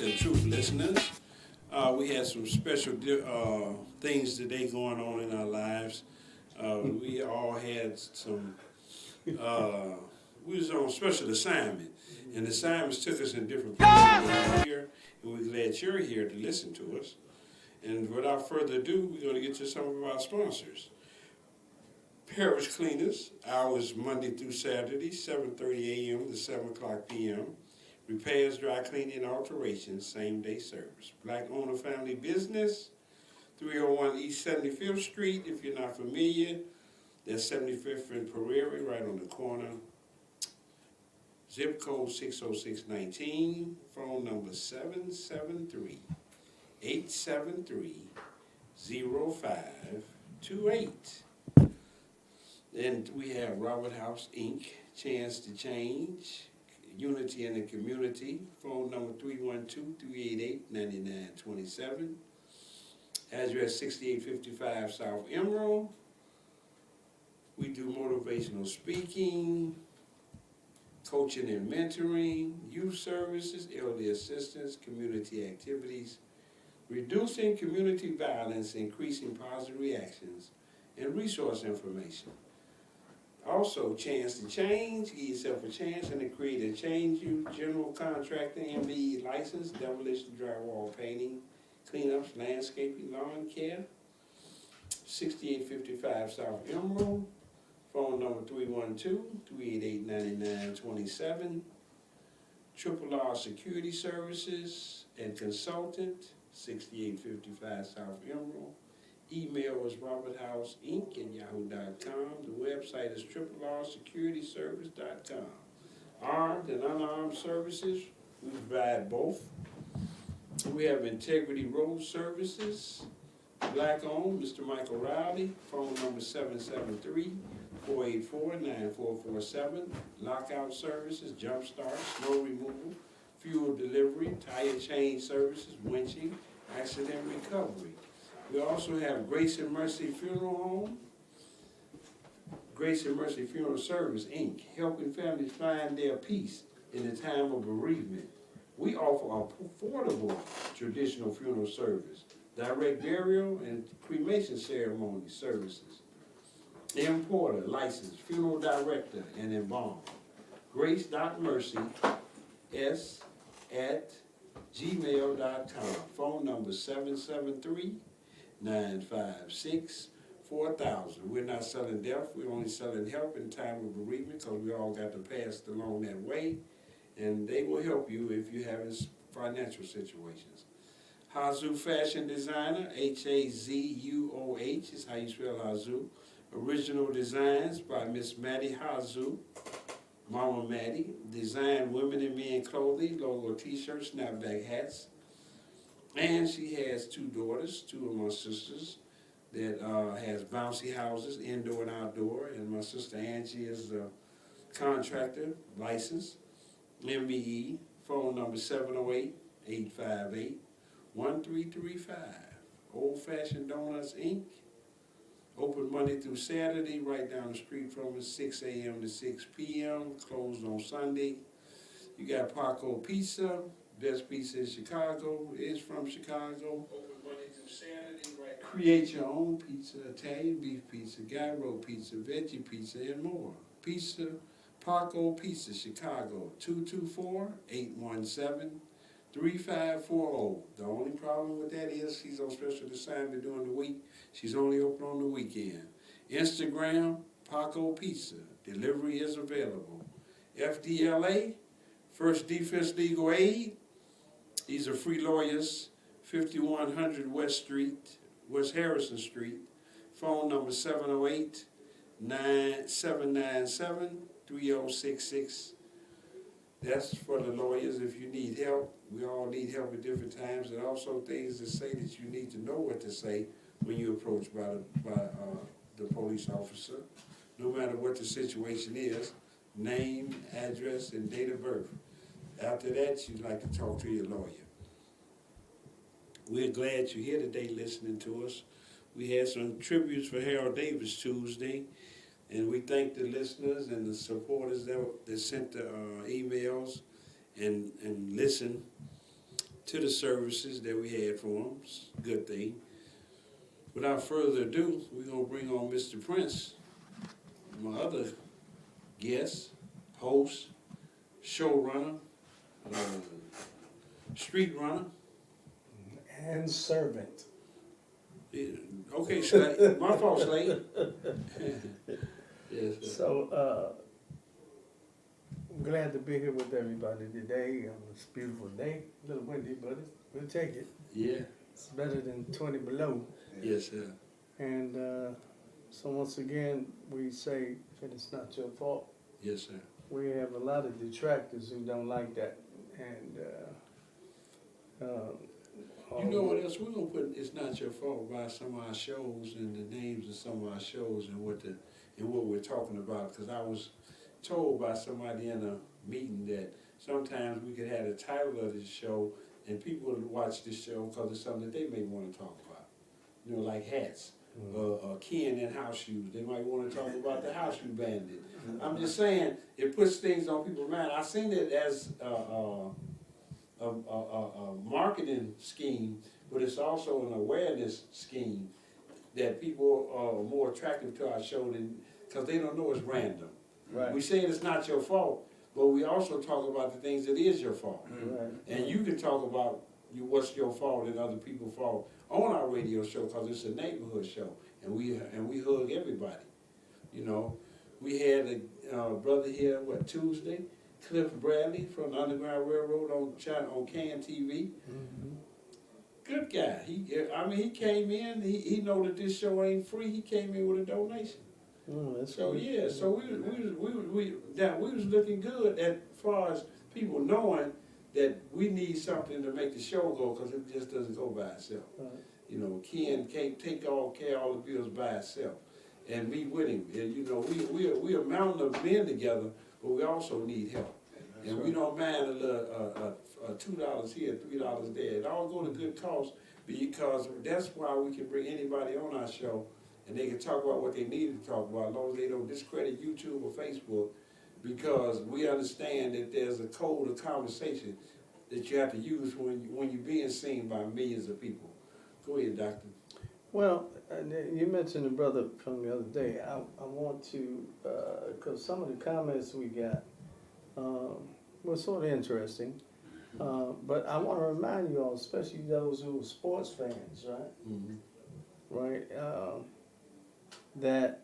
and truth listeners. We had some special things today going on in our lives. We all had some, we was on special assignment. And the assignments took us in different places here. And we're glad you're here to listen to us. And without further ado, we're going to get to some of our sponsors. Parish Cleaners, hours Monday through Saturday, 7:30 a.m. to 7 o'clock p.m. Repairs, dry cleaning, and alterations, same-day service. Black owner family business, 301 East 75th Street. If you're not familiar, that's 75th and Prairie, right on the corner. Zip code 60619. Phone number 773-873-0528. And we have Robert House, Inc., Chance to Change, Unity in the Community, phone number 312-388-9927, address 6855 South Emerald. We do motivational speaking, coaching and mentoring, youth services, elderly assistance, community activities, reducing community violence, increasing positive reactions, and resource information. Also, Chance to Change, give yourself a chance and to create and change you. General contractor, MBE license, demolition, drywall, painting, cleanups, landscaping, lawn care. 6855 South Emerald. Phone number 312-388-9927. Triple R Security Services and Consultant, 6855 South Emerald. Email is roberthousinc@yahoo.com. The website is rrrsecurityservice.com. Armed and unarmed services, we provide both. We have Integrity Road Services, black owned, Mr. Michael Riley, phone number 773-484-9447. Lockout services, jump start, snow removal, fuel delivery, tire change services, winching, accident recovery. We also have Grace and Mercy Funeral Home, Grace and Mercy Funeral Service, Inc., helping families find their peace in the time of bereavement. We offer affordable traditional funeral service, direct burial and cremation ceremony services. Importer, licensed funeral director, and embalmer. grace.mercys@gmail.com. Phone number 773-956-4000. We're not selling death, we're only selling help in time of bereavement because we all got to pass along that way. And they will help you if you're having financial situations. Hazoo Fashion Designer, Hazuoh is how you spell Hazoo. Original designs by Miss Maddie Hazoo, Mama Maddie. Design women and men clothing, logo t-shirts, snapback hats. And she has two daughters, two of my sisters, that has bouncy houses, indoor and outdoor. And my sister Angie is a contractor, licensed, MBE, phone number 708-858-1335. Old Fashioned Donuts, Inc., open Monday through Saturday, right down the street from us, 6 a.m. to 6 p.m., closed on Sunday. You got Paco Pizza, best pizza in Chicago, is from Chicago. Open Monday through Saturday, right. Create your own pizza, Italian beef pizza, gyro pizza, veggie pizza, and more. Paco Pizza, Chicago, 224-817-3540. The only problem with that is she's on special assignment during the week. She's only open on the weekend. Instagram, Paco Pizza. Delivery is available. FDLA, First Defense Legal Aid. These are free lawyers, 5100 West Harrison Street. Phone number 708-797-3066. That's for the lawyers if you need help. We all need help at different times, and also things to say that you need to know what to say when you're approached by the police officer. No matter what the situation is, name, address, and date of birth. After that, you'd like to talk to your lawyer. We're glad you're here today listening to us. We had some tributes for Harold Davis Tuesday. And we thank the listeners and the supporters that sent the emails and listen. to the services that we had for them. It's a good thing. Without further ado, we're going to bring on Mr. Prince, my other guest, host, showrunner, street runner. And servant. Yeah. Okay, Slate. My fault, Slate. Yes, sir. So, I'm glad to be here with everybody today on this beautiful day. A little windy, but we'll take it. Yeah. It's better than 20 below. Yes, sir. And so once again, we say that it's not your fault. Yes, sir. We have a lot of detractors who don't like that. And You know what else? We're going to put It's Not Your Fault by some of our shows and the names of some of our shows and what we're talking about. Because I was told by somebody in a meeting that sometimes we could have the title of the show and people would watch this show because it's something that they may want to talk about. You know, like hats, Ken and house shoes. They might want to talk about the house shoe bandit. I'm just saying, it puts things on people's mind. I seen it as a marketing scheme, but it's also an awareness scheme that people are more attractive to our show than because they don't know it's random. Right. We say it's not your fault, but we also talk about the things that is your fault. Right. And you can talk about what's your fault and other people's fault on our radio show because it's a neighborhood show, and we hug everybody. You know, we had a brother here Tuesday, Cliff Bradley from the Underground Railroad on CAN TV. Mm-hmm. Good guy. He came in. He know that this show ain't free. He came in with a donation. That's So good. yeah, so we was looking good as far as people knowing that we need something to make the show go because it just doesn't go by itself. Right. You know, Ken can't take care of all the bills by itself, and me with him. And, you know, we a mountain of men together, but we also need help, and we don't mind a little $2 here, $3 there. It all go to good cause because that's why we can bring anybody on our show. And they can talk about what they need to talk about as long as they don't discredit YouTube or Facebook, because we understand that there's a code of conversation that you have to use when you're being seen by millions of people. Go ahead, Doctor. Well, you mentioned the brother from the other day. I want to, because some of the comments we got were sort of interesting. But I want to remind you all, especially those who are sports fans, right? Mm-hmm. Right? That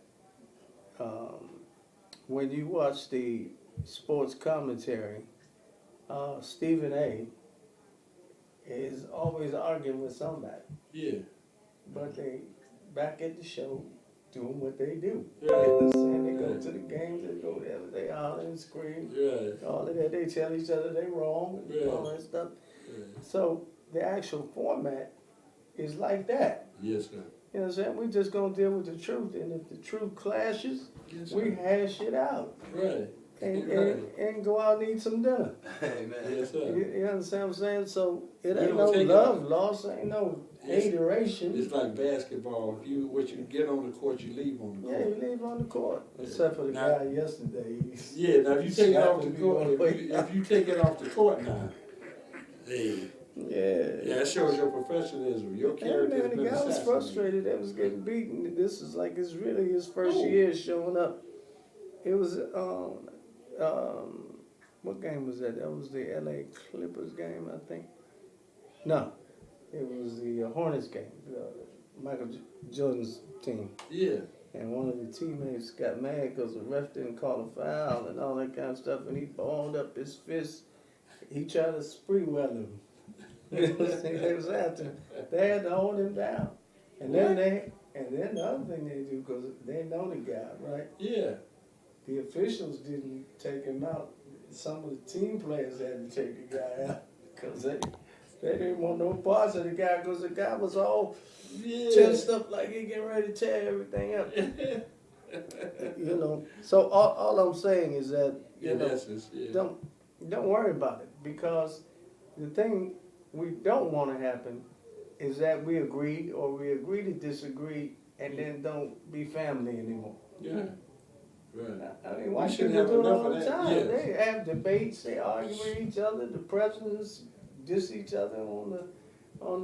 when you watch the sports commentary, Stephen A. is always arguing with somebody. Yeah. But they back at the show doing what they do. Yeah. You understand? They go to the games, they go there, they holler and scream. Yeah. All of that, they tell each other they wrong and all that stuff. Yeah. So the actual format is like that. Yes, sir. You know what I'm saying? We just gonna deal with the truth, and if the truth clashes, Yes, we sir. hash it out Right. and go out and eat some dinner. Amen. Yes, sir. You understand what I'm saying? So it We ain't don't no take it- love loss, ain't no It's- hateration. It's like basketball. What you get on the court, you leave on the court. Yeah, you leave on the court. Except for the Now- guy yesterday. Yeah, now if you take it off the Slapping court, me if you take it off the court now, hey, Yeah. that shows your professionalism. Your Hey character has man, the been guy was assassinated. frustrated. They was getting beaten. This is like it's really his first Oh. year showing up. It was what game was that? That was the LA Clippers game, I think. No, it was the Hornets game. Michael Jordan's team. Yeah. And one of the teammates got mad because the ref didn't call a foul and all that kind of stuff, and he balled up his fist. He tried to spree well him. They was after him. They had to hold him down. And then the other thing they do, because they know the guy, right? Yeah. The officials didn't take him out. Some of the team players had to take the guy out because they didn't want no parts of the guy because the guy was all tensed up like he getting ready to tear everything up. You know. So all I'm saying is that In essence, yeah. don't worry about it, because the thing we don't want to happen is that we agree to disagree and then don't be family anymore. Yeah. Right. I mean, why We should shouldn't we have do it enough all of the that, time? yes. They have debates, they argue with each other, the presidents diss each other on the How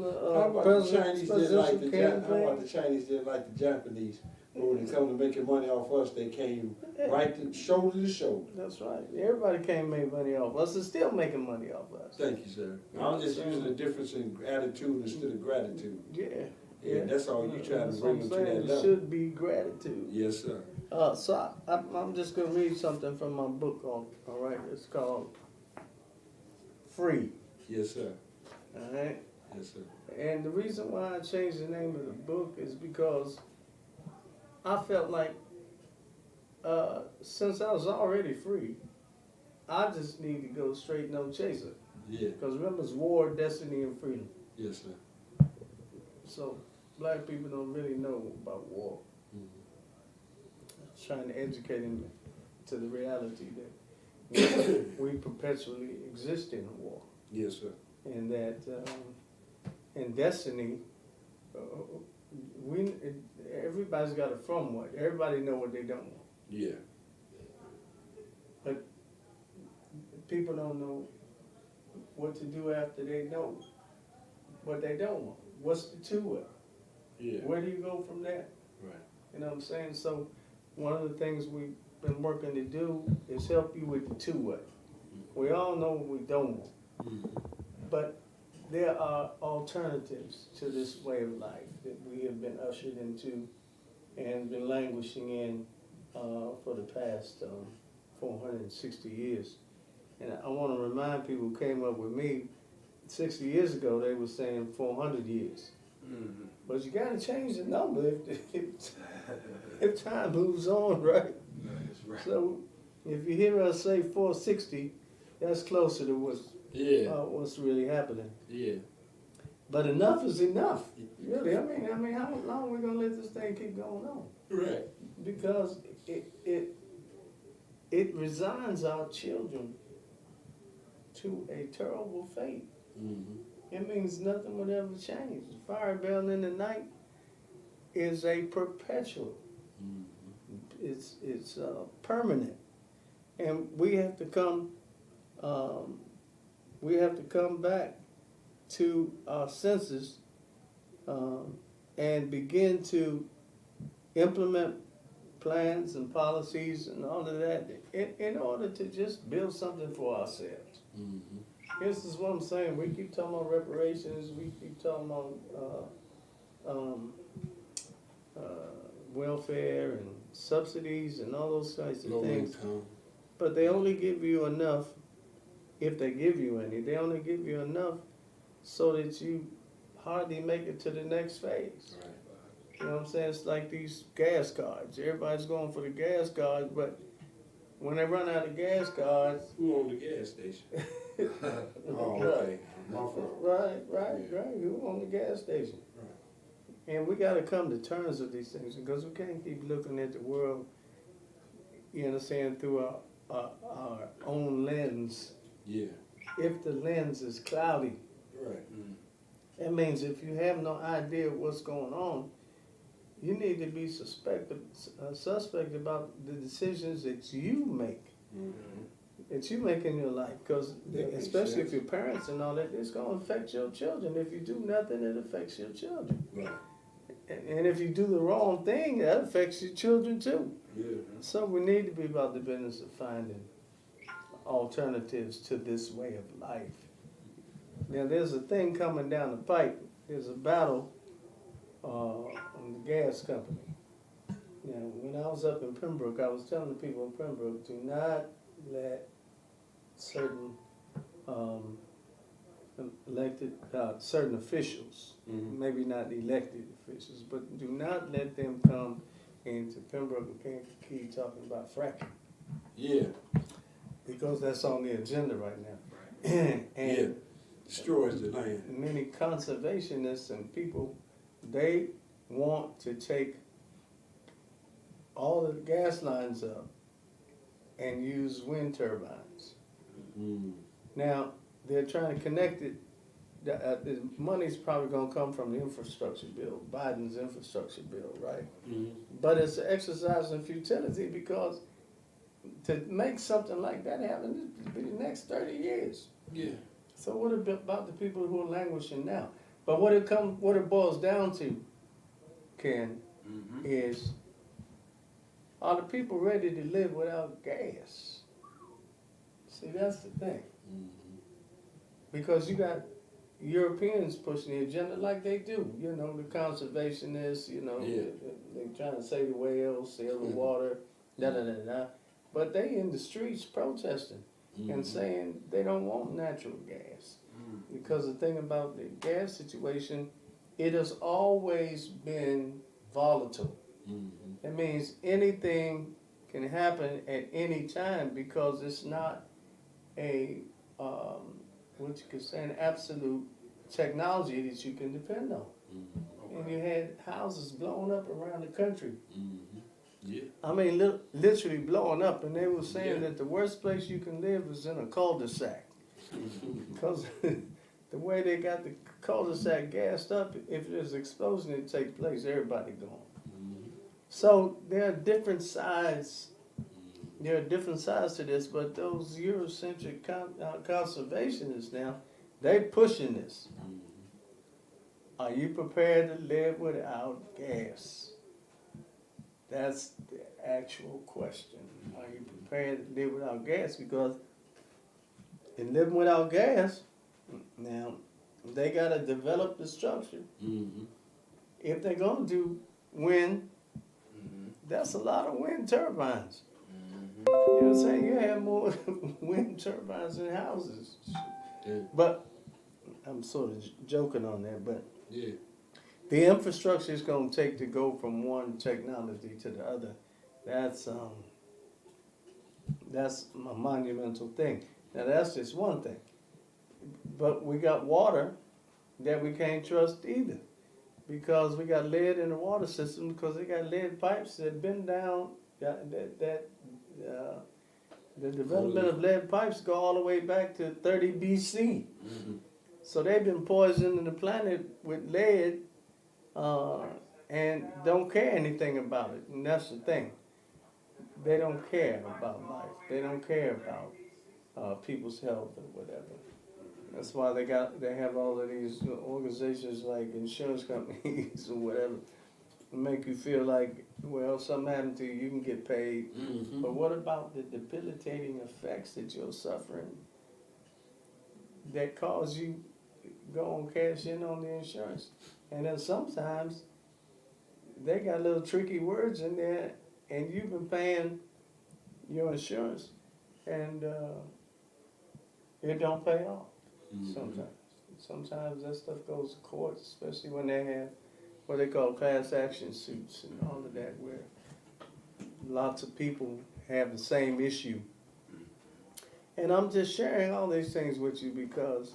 about the Chinese did like the campaign. How about the Chinese did like the Japanese? But when it comes to making money off us, they came right to shoulder to shoulder. That's right. Everybody came make money off us and still making money off us. Thank you, sir. I was just using the difference in attitude instead of gratitude. Yeah. Yeah, that's all you trying to That's bring what them I'm to saying. that It level. should be gratitude. Yes, sir. So I'm just gonna read something from my book. All right. It's called Free. Yes, sir. All right. Yes, sir. And the reason why I changed the name of the book is because I felt like since I was already free, I just need to go straight no chaser. Yeah. Because remember, it's war, destiny, and freedom. Yes, sir. So black people don't really know about war. Mm-hmm. Trying to educate them to the reality that we perpetually exist in war. Yes, sir. And that in destiny, everybody's got a from what. Everybody know what they don't want. Yeah. But people don't know what to do after they know what they don't want. What's the to it? Yeah. Where do you go from there? Right. You know what I'm saying? So one of the things we've been working to do is help you with the two-way. We all know what we don't want. Mm-hmm. But there are alternatives to this way of life that we have been ushered into and been languishing in for the past 460 years. And I want to remind people who came up with me, 60 years ago they were saying 400 years. Mm-hmm. But you got to change the number if time moves on, right? That's right. So if you hear us say 460, that's closer to what's really happening. Yeah. But enough is enough. Really, I mean, how long are we gonna let this thing keep going on? Right. Because it resigns our children to a terrible fate. Mm-hmm. It means nothing would ever change. The fire bell in the night is a perpetual. Mm-hmm. It's permanent, and we have to come. We have to come back to our senses and begin to implement plans and policies and all of that in order to just build something for ourselves. Mm-hmm. This is what I'm saying. We keep talking about reparations. We keep talking about welfare and subsidies and all those kinds of Low things. income. But they only give you enough, if they give you any, they only give you enough so that you hardly make it to the next phase. Right. You know what I'm saying? It's like these gas cards. Everybody's going for the gas cards, but when they run out of gas cards, Who owned the gas station? Oh, okay. My fault. right. Who on the gas station? Right. And we got to come to terms with these things because we can't keep looking at the world, you understand, through our own lens. Yeah. If the lens is cloudy, Right. that means if you have no idea what's going on, you need to be suspect about the decisions that you make. Mm-hmm. That you make in your life, because That makes especially sense. if you're parents and all that, it's going to affect your children. If you do nothing, it affects your children. Right. And if you do the wrong thing, that affects your children too. Yeah. So we need to be about the business of finding alternatives to this way of life. Now there's a thing coming down the pipe. There's a battle on the gas company. Now when I was up in Pembroke, I was telling the people in Pembroke, do not let certain certain officials, maybe not elected officials, but do not let them come into Pembroke and Kankakee talking about fracking. Yeah. Because that's on the agenda right now. Right. And Yeah. Destroys the land. many conservationists and people, they want to take all the gas lines up and use wind turbines. Mm. Now, they're trying to connect it. The money's probably going to come from the infrastructure bill, Biden's infrastructure bill, right? Mm. But it's an exercise in futility because to make something like that happen, it'll be the next 30 years. Yeah. So what about the people who are languishing now? But what it boils down to, Ken, is are the people ready to live without gas? See, that's the thing. Because you got Europeans pushing the agenda like they do. You know, the conservationists, you know, they trying to save the whales, save the water, da-da-da-da. But they in the streets protesting and saying they don't want natural gas. Because the thing about the gas situation, it has always been volatile. That means anything can happen at any time because it's not a, what you could say, an absolute technology that you can depend on. And you had houses blowing up around the country. Yeah. I mean, literally blowing up, and they were saying that the worst place you can live is in a cul-de-sac. Because the way they got the cul-de-sac gassed up, if there's an explosion that takes place, everybody gone. So there are different sides. There are different sides to this, but those Eurocentric conservationists now, they pushing this. Are you prepared to live without gas? That's the actual question. Are you prepared to live without gas? Because in living without gas, now they gotta develop the structure. If they're gonna do wind, that's a lot of wind turbines. You know what I'm saying? You have more wind turbines than houses. But I'm sort of joking on that, but the infrastructure is going to take to go from one technology to the other. That's a monumental thing. Now that's just one thing. But we got water that we can't trust either, because we got lead in the water system because they got lead pipes that been down. The development of lead pipes go all the way back to 30 BC. So they've been poisoning the planet with lead and don't care anything about it. And that's the thing. They don't care about life. They don't care about people's health or whatever. That's why they have all of these organizations like insurance companies or whatever to make you feel like, well, something happened to you, you can get paid. But what about the debilitating effects that you're suffering that cause you go and cash in on the insurance? And then sometimes they got little tricky words in there, and you've been paying your insurance, and it don't pay off. Sometimes that stuff goes to court, especially when they have what they call class action suits and all of that, where lots of people have the same issue. And I'm just sharing all these things with you because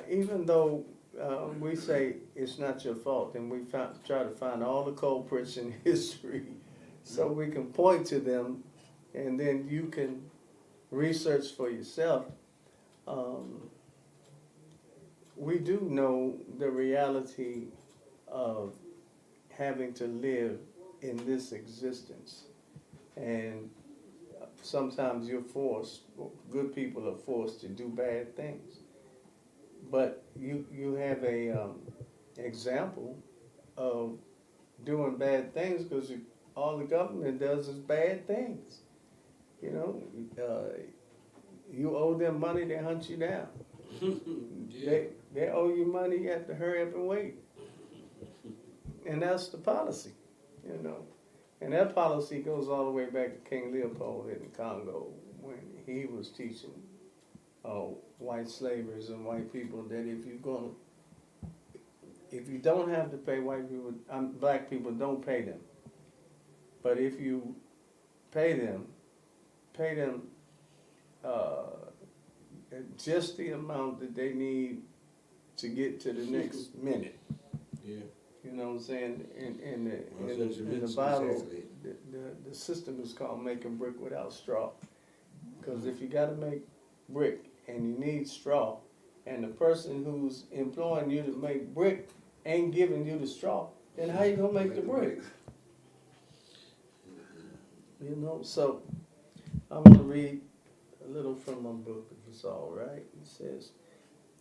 even though we say it's not your fault, and we try to find all the culprits in history so we can point to them, and then you can research for yourself. We do know the reality of having to live in this existence, and sometimes you're forced, good people are forced to do bad things. But you have a example of doing bad things because all the government does is bad things. You know, you owe them money, they hunt you down. They owe you money, you have to hurry up and wait. And that's the policy, you know. And that policy goes all the way back to King Leopold in the Congo when he was teaching white slavers and white people that if you don't have to pay white people, black people, don't pay them. But if you pay them just the amount that they need to get to the next minute. Yeah. You know what I'm saying? In the Bible, the system is called making brick without straw. Because if you got to make brick and you need straw, and the person who's employing you to make brick ain't giving you the straw, then how you gonna make the brick? You know. So I'm gonna read a little from my book, if it's all right. It says,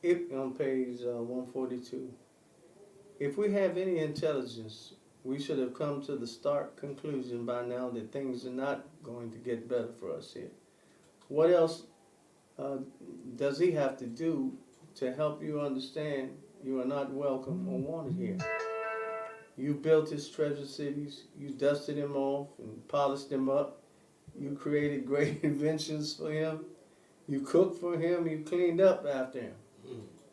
if on page 142, if we have any intelligence, we should have come to the stark conclusion by now that things are not going to get better for us here. What else does he have to do to help you understand you are not welcome or wanted here? You built his treasure cities, you dusted him off and polished him up, you created great inventions for him, you cooked for him, you cleaned up after him,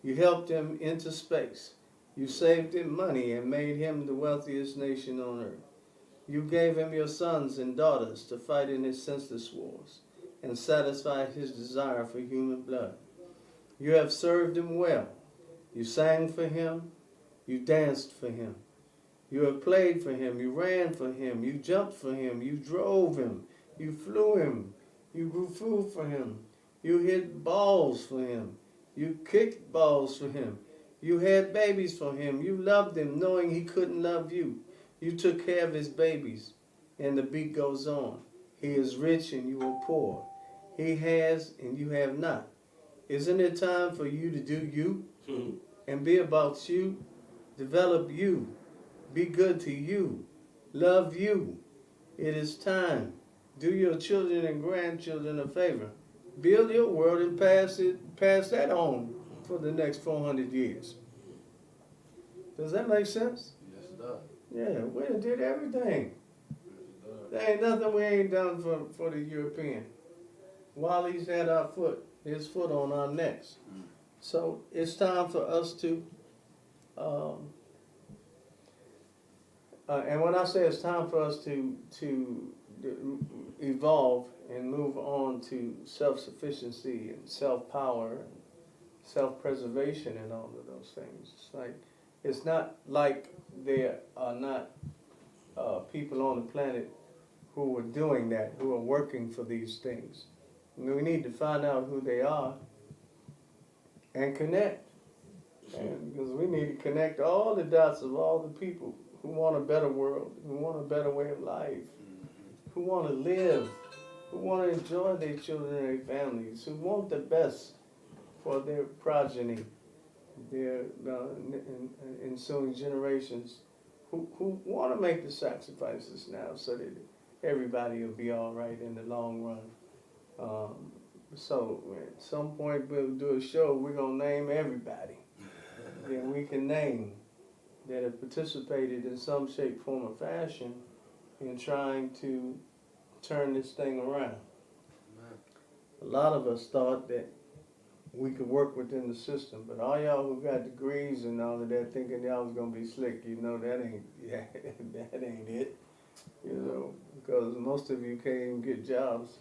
you helped him into space, you saved him money and made him the wealthiest nation on earth. You gave him your sons and daughters to fight in his senseless wars and satisfy his desire for human blood. You have served him well. You sang for him, you danced for him. You have played for him, you ran for him, you jumped for him, you drove him, you flew him, you grew food for him, you hit balls for him, you kicked balls for him, you had babies for him, you loved him knowing he couldn't love you. You took care of his babies, and the beat goes on. He is rich and you are poor. He has and you have not. Isn't it time for you to do you and be about you? Develop you. Be good to you. Love you. It is time. Do your children and grandchildren a favor. Build your world and pass that on for the next 400 years. Does that make sense? Yes, it does. Yeah, we done did everything. Yes, it does. There ain't nothing we ain't done for the European. While he's had his foot on our necks. So it's time for us to, and when I say it's time for us to evolve and move on to self-sufficiency and self-power and self-preservation and all of those things. It's not like there are not people on the planet who are doing that, who are working for these things. We need to find out who they are and connect. And because we need to connect all the dots of all the people who want a better world, who want a better way of life, who want to live, who want to enjoy their children and their families, who want the best for their progeny, their ensuing generations, who want to make the sacrifices now so that everybody will be all right in the long run. So at some point we'll do a show, we're going to name everybody that we can name that have participated in some shape, form, or fashion in trying to turn this thing around. A lot of us thought that we could work within the system, but all y'all who got degrees and all of that thinking y'all was gonna be slick, you know that ain't that ain't it. You know, because most of you can't even get jobs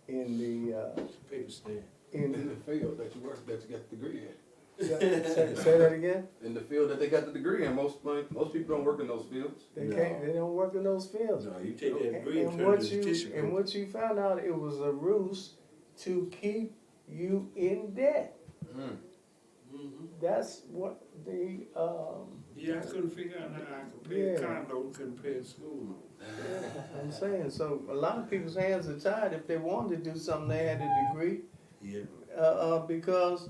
in the Paper stand. In the field that you work, that you got the degree in. say that again? In the field that they got the degree in, most people don't work in those fields. They can't. They don't work in those fields. No, you take that degree and And turn it into tissue paper. what you found out, it was a ruse to keep you in debt. That's what the Yeah, I couldn't figure out how I could pay a car note, couldn't pay a school note. I'm saying. So a lot of people's hands are tied. If they wanted to do something, they had a degree. Yeah. Because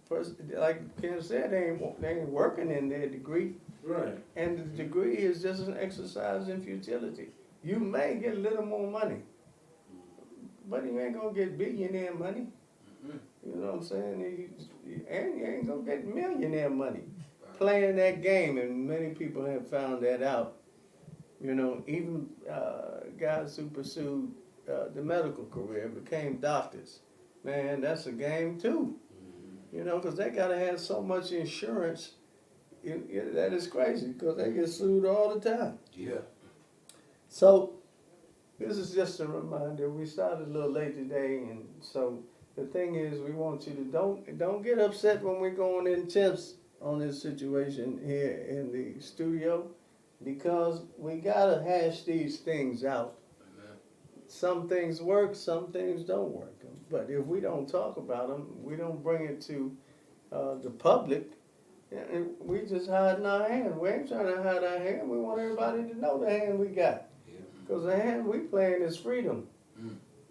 first, like Ken said, they ain't working in their degree. Right. And the degree is just an exercise in futility. You may get a little more money, but you ain't gonna get billionaire money. You know what I'm saying? And you ain't gonna get millionaire money playing that game, and many people have found that out. You know, even guys who pursued the medical career became doctors. Man, that's a game too. You know, because they gotta have so much insurance. That is crazy, because they get sued all the time. Yeah. So, this is just a reminder. We started a little late today, and so the thing is, we want you to don't get upset when we're going intense on this situation here in the studio, because we gotta hash these things out. Amen. Some things work, some things don't work. But if we don't talk about them, we don't bring it to the public, and we just hiding our hand. We ain't trying to hide our hand. We want everybody to know the hand we got. Because the hand we playing is freedom.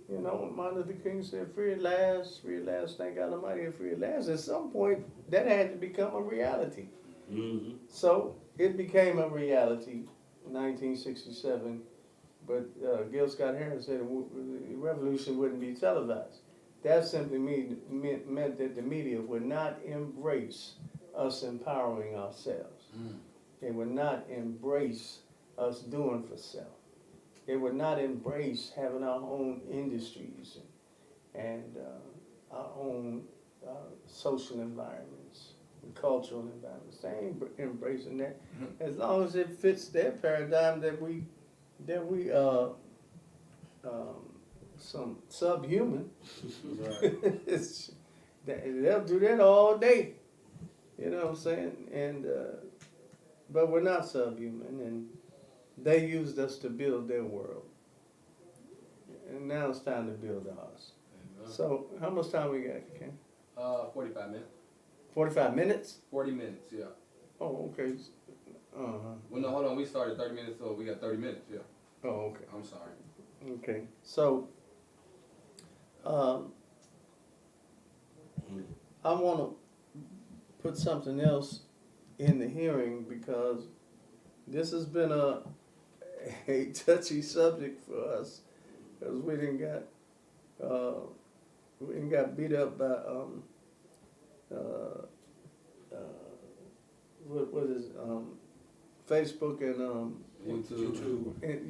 You You know, Martin Luther King said, free at last, thank God Almighty, free at last. At some point, that had to become a reality. Mm-hmm. So it became a reality in 1967, but Gil Scott Heron said the revolution wouldn't be televised. That simply meant that the media would not embrace us empowering ourselves. They would not embrace us doing for self. They would not embrace having our own industries and our own social environments and cultural environments. They ain't embracing that as long as it fits their paradigm that we some subhuman. It's, they'll do that all day. You know what I'm saying? And but we're not subhuman, and they used us to build their world. And now it's time to build ours. So how much time we got, Ken? 45 minutes. 45 minutes? 40 minutes, yeah. Oh, okay. Well, no, hold on. We started 30 minutes, so we got 30 minutes, yeah. Oh, okay. I'm sorry. Okay. So, I want to put something else in the hearing because this has been a touchy subject for us because we didn't got beat up by what is Facebook and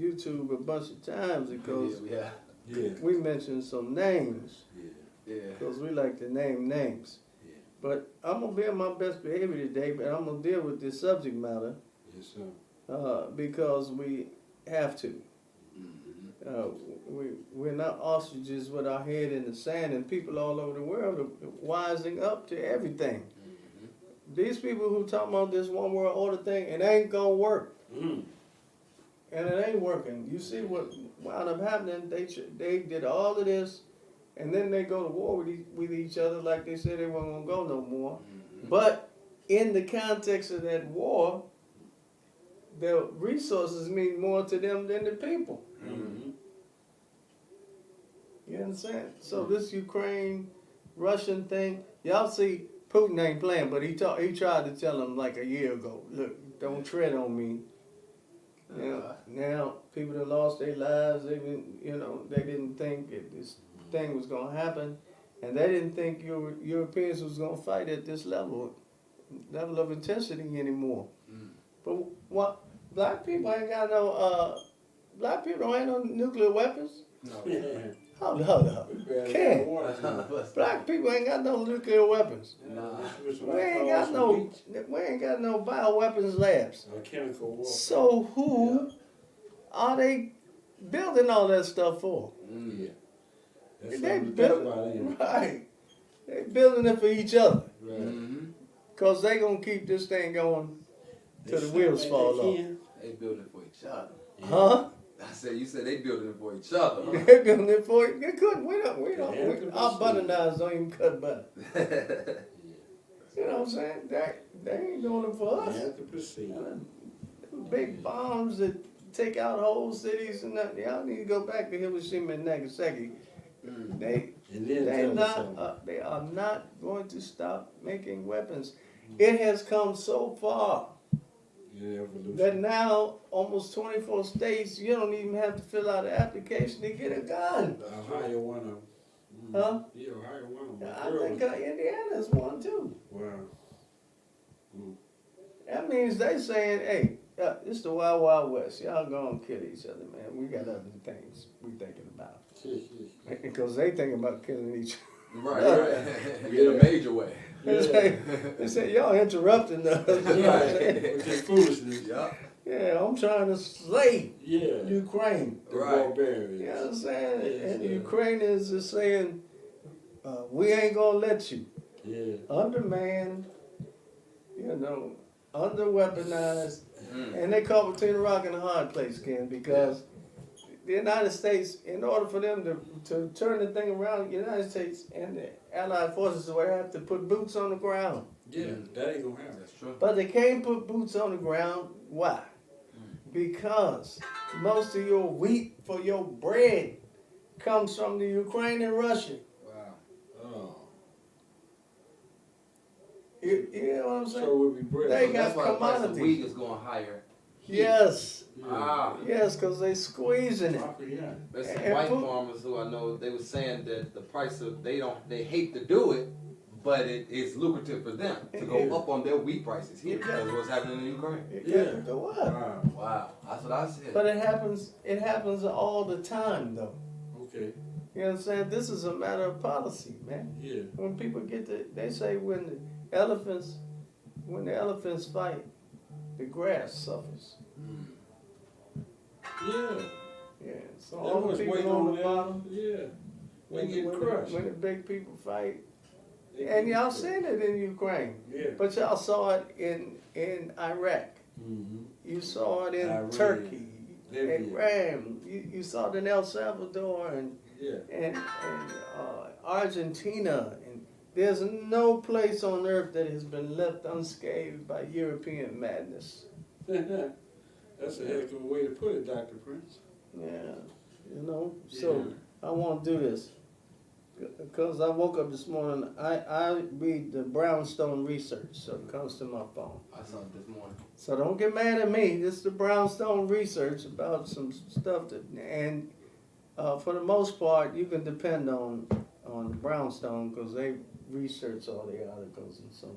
YouTube a bunch of times because we mentioned some names because we like to name names. But I'm gonna be on my best behavior today, but I'm gonna deal with this subject matter. Yes, sir. Because we have to. We're not ostriches with our head in the sand, and people all over the world are wising up to everything. These people who talk about this one world order thing, it ain't gonna work. And it ain't working. You see what wound up happening? They did all of this, and then they go to war with each other like they said they weren't gonna go no more. But in the context of that war, the resources mean more to them than the people. You understand? So this Ukraine-Russian thing, y'all see Putin ain't playing, but he tried to tell them like a year ago, look, don't tread on me. Now people that lost their lives, they didn't think this thing was gonna happen, and they didn't think Europeans was gonna fight at this level of intensity anymore. But what black people ain't got no black people don't have no nuclear weapons. No. Hold up. Ken, black people ain't got no nuclear weapons. Nah. We ain't got no bioweapons labs. Chemical warfare. So who are they building all that stuff for? That's They something to think about, building ain't it? right. They building it for each other. Right. Cause they gonna keep this thing going till the wheels fall off. They building it for each other. Huh? I said, you said they building it for each other. They building it for you. They couldn't. We have to our proceed. butter knives don't even cut butter. You know what I'm saying? They ain't doing it for You us. have to proceed. Big bombs that take out whole cities and that. Y'all need to go back to Hiroshima and Nagasaki. They And then tell us something. they are not going to stop making weapons. It has come so far Yeah, evolution. that now almost 24 states, you don't even have to fill out an application to get a gun. Ohio one of them. Huh? Yeah, Ohio one of them. I think Indiana's one too. Wow. That means they saying, hey, it's the Wild Wild West. Y'all gonna kill each other, man. We got other things we thinking about. Because they thinking about killing each other. Right. In a major way. They say, y'all interrupting us. Right. Which is foolishness. Yeah, I'm trying to slay Yeah. Ukraine. The Right. barbarians. You know what I'm saying? Yes, And the sir. Ukrainians are saying, we ain't gonna let you. Yeah. Undermanned, under-weaponized, and they caught between a rock and a hard place, Ken, because the United States, in order for them to turn the thing around, the United States and the Allied forces would have to put boots on the ground. Yeah, that ain't gonna happen. That's true. But they can't put boots on the ground. Why? Because most of your wheat for your bread comes from the Ukraine and Russia. Wow. Oh. You know what I'm saying? So we'll be bread. They So got that's why the price of commodities. wheat is going higher. Yes, Ah. yes, because they squeezing it. There's some And white food- farmers who I know, they were saying that the price of, they hate to do it, but it is lucrative for them to go up on their wheat prices here because of what's happening in Ukraine. It Yeah. got to go up. Wow. Wow, that's what I said. But it happens all the time though. Okay. You know what I'm saying? This is a matter of policy, man. Yeah. When people they say when the elephants fight, the grass suffers. Yeah. Yeah. So That all was the people waiting on on the bottom, Yeah. They when, get when, crushed. when the big people fight, They and get y'all crushed. seen it in Ukraine, Yeah. but y'all saw it in Iraq. Mm-hmm. You saw it in Iran. Turkey, Libya. Iran. You saw it in El Salvador and Yeah. Argentina. And there's no place on earth that has been left unscathed by European madness. That's a heck of a way to put it, Dr. Prince. Yeah, you know. So I want to do this because I woke up this morning. I read the Brownstone research, so it comes to my phone. I saw it this morning. So don't get mad at me. This is the Brownstone research about some stuff that, and for the most part, you can depend on Brownstone because they research all the articles, and so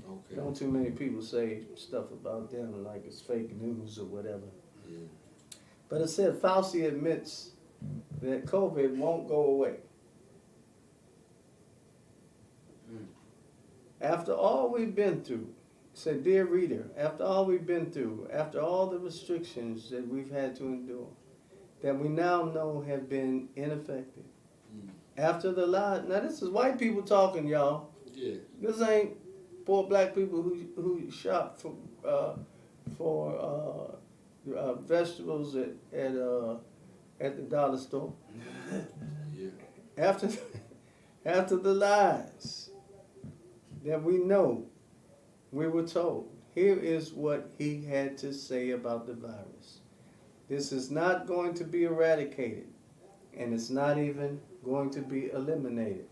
Okay. don't too many people say stuff about them like it's fake news or whatever. Yeah. But it said Fauci admits that COVID won't go away. After all we've been through, said, dear reader, after all we've been through, after all the restrictions that we've had to endure, that we now know have been ineffective. After the lie, now this is white people talking, y'all. Yeah. This ain't poor black people who shop for vegetables at the dollar store. Yeah. After the lies that we know, we were told. Here is what he had to say about the virus. This is not going to be eradicated, and it's not even going to be eliminated.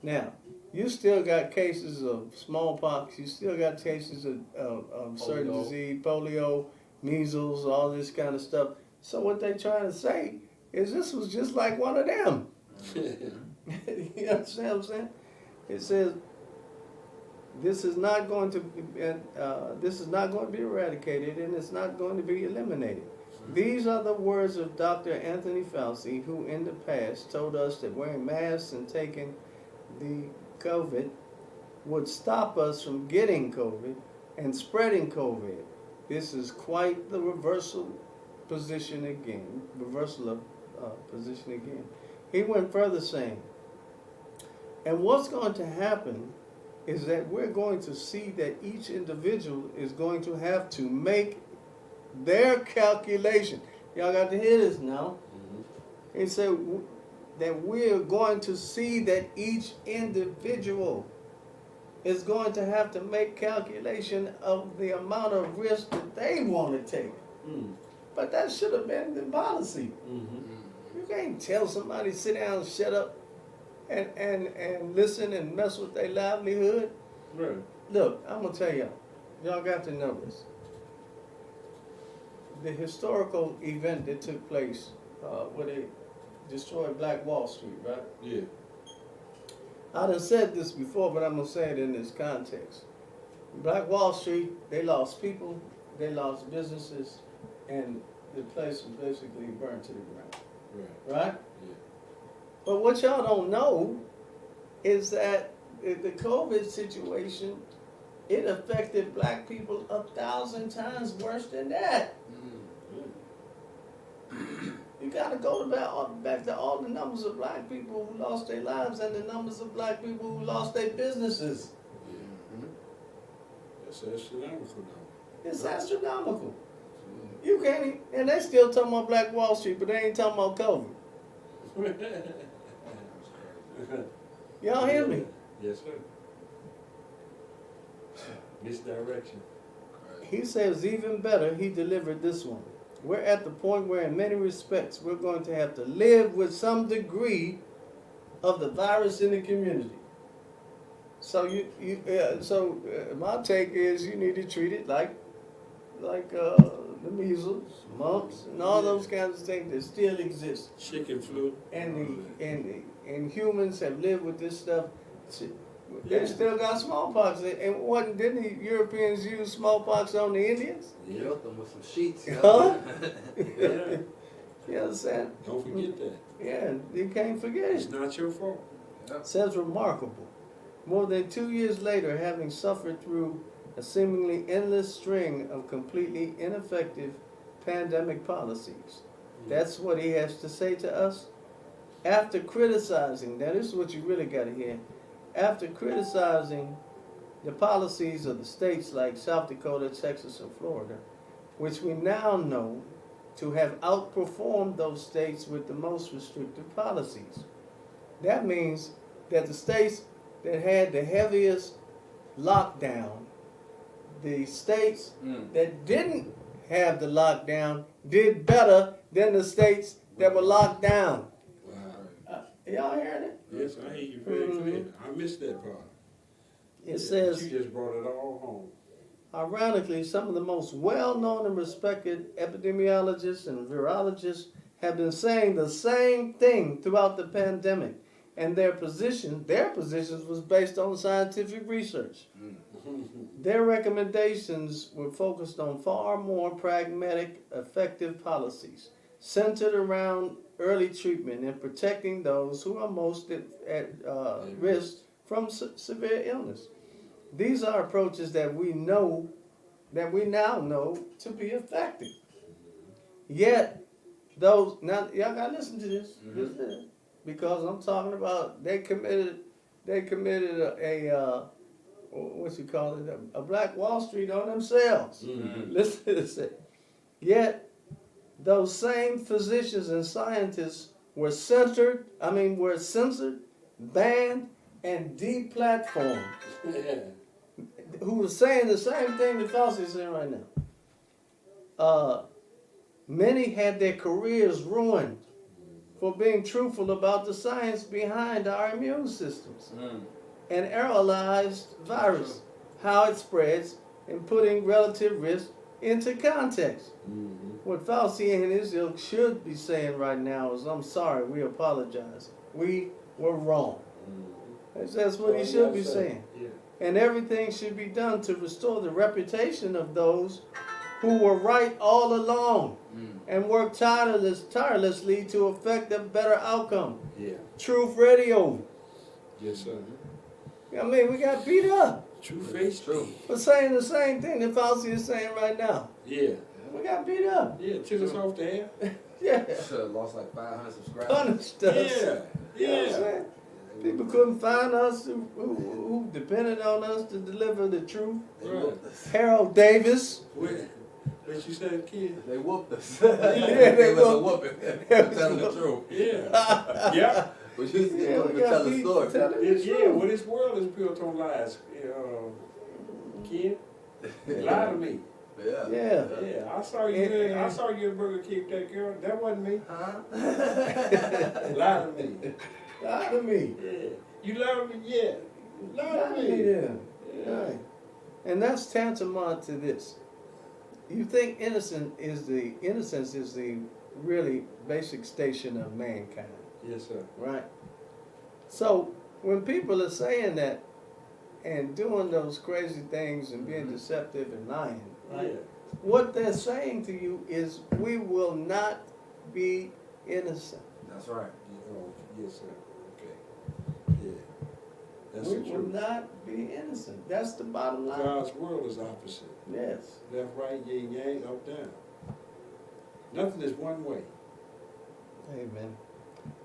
Now, you still got cases of smallpox, you still got cases of certain Polio. disease, polio, measles, all this kind of stuff. So what they trying to say is this was just like one of them. You understand what I'm saying? It says this is not going to be eradicated, and it's not going to be eliminated. These are the words of Dr. Anthony Fauci, who in the past told us that wearing masks and taking the COVID would stop us from getting COVID and spreading COVID. This is quite the reversal of position again. He went further saying, and what's going to happen is that we're going to see that each individual is going to have to make their calculation. Y'all got to hear this now. He said that we're going to see that each individual is going to have to make calculation of the amount of risk that they want to take. But that should have been the policy. You can't tell somebody sit down and shut up and listen and mess with their livelihood. Right. Look, I'm gonna tell y'all got to know this. The historical event that took place where they destroyed Black Wall Street, right? Yeah. I done said this before, but I'm gonna say it in this context. Black Wall Street, they lost people, they lost businesses, and the place was basically burned to the ground, Right. right? Yeah. But what y'all don't know is that the COVID situation, it affected black people 1,000 times worse than that. You gotta go back to all the numbers of black people who lost their lives and the numbers of black people who lost their businesses. That's astronomical now. It's astronomical. You can't even, and they still talking about Black Wall Street, but they ain't talking about COVID. Y'all hear me? Yes, sir. Misdirection. He says even better, he delivered this one. We're at the point where in many respects we're going to have to live with some degree of the virus in the community. So my take is you need to treat it like the measles, mumps, and all those kinds of things that still exist. Chicken flu. And humans have lived with this stuff. Yeah. They still got smallpox. And didn't the Europeans use smallpox on the Indians? Yeah. Killed them with some sheets. Huh? Yeah. You understand? Don't forget that. Yeah, you can't forget It's it. not your fault. Says remarkable. More than 2 years later, having suffered through a seemingly endless string of completely ineffective pandemic policies. That's what he has to say to us. After criticizing, now this is what you really got to hear. After criticizing the policies of the states like South Dakota, Texas, and Florida, which we now know to have outperformed those states with the most restrictive policies. That means that the states that had the heaviest lockdown, the states that didn't have the lockdown did better than the states that were locked down. Wow. Y'all hearing it? Yes, I hear you very clear. I missed that part. It says, You just brought it all home. ironically, some of the most well-known and respected epidemiologists and virologists have been saying the same thing throughout the pandemic. And their positions was based on scientific research. Their recommendations were focused on far more pragmatic, effective policies, centered around early treatment and protecting those who are most at risk from severe illness. These are approaches that we now know to be effective. Yet, now y'all gotta listen to this. Listen, because I'm talking about they committed a Black Wall Street on themselves. Listen to this. Yet those same physicians and scientists were censored, banned, and deplatformed. Who was saying the same thing that Fauci is saying right now. Many had their careers ruined for being truthful about the science behind our immune systems and aerolized virus, how it spreads, and putting relative risk into context. What Fauci and his ilk should be saying right now is, I'm sorry, we apologize. We were wrong. That's what he should be saying. And everything should be done to restore the reputation of those who were right all along and work tirelessly to effect a better outcome. Yeah. Truth Radio. Yes, sir. I mean, we got beat up True face. True. for saying the same thing that Fauci is saying right now. Yeah. We got beat up. Yeah, took us off the air. Yeah. Should have lost like 500 subscribers. Punished us. Yeah. You know what I'm Yeah. saying? People couldn't find us who depended on us to deliver the truth. They whooped us. Harold Davis. What you said, kid? They whooped us. Yeah, They they gave us a whooped- whooping. Yeah, Telling the truth. Yeah. Yeah. But you Yeah, still we tell got the beat story. telling the Yeah, truth. well, this world is built on lies. Kid, lie to me. Yeah. Yeah. Yeah, I saw you. And- I saw you at Burger King with that girl. That wasn't me. Huh? Lie to me. Lie to me. Yeah. You love me? Yeah. Lie Lie to to me me. then. Yeah. Right. And that's tantamount to this. You think innocence is the really basic station of mankind, Yes, sir. right? So when people are saying that and doing those crazy things and being deceptive and lying, right? Yeah. What they're saying to you is we will not be innocent. That's right. Oh, yes, sir. Okay. Yeah. That's We the will truth. not be innocent. That's the bottom line. God's world is opposite. Yes. Left, right, yin, yang, up, down. Nothing is one way. Amen.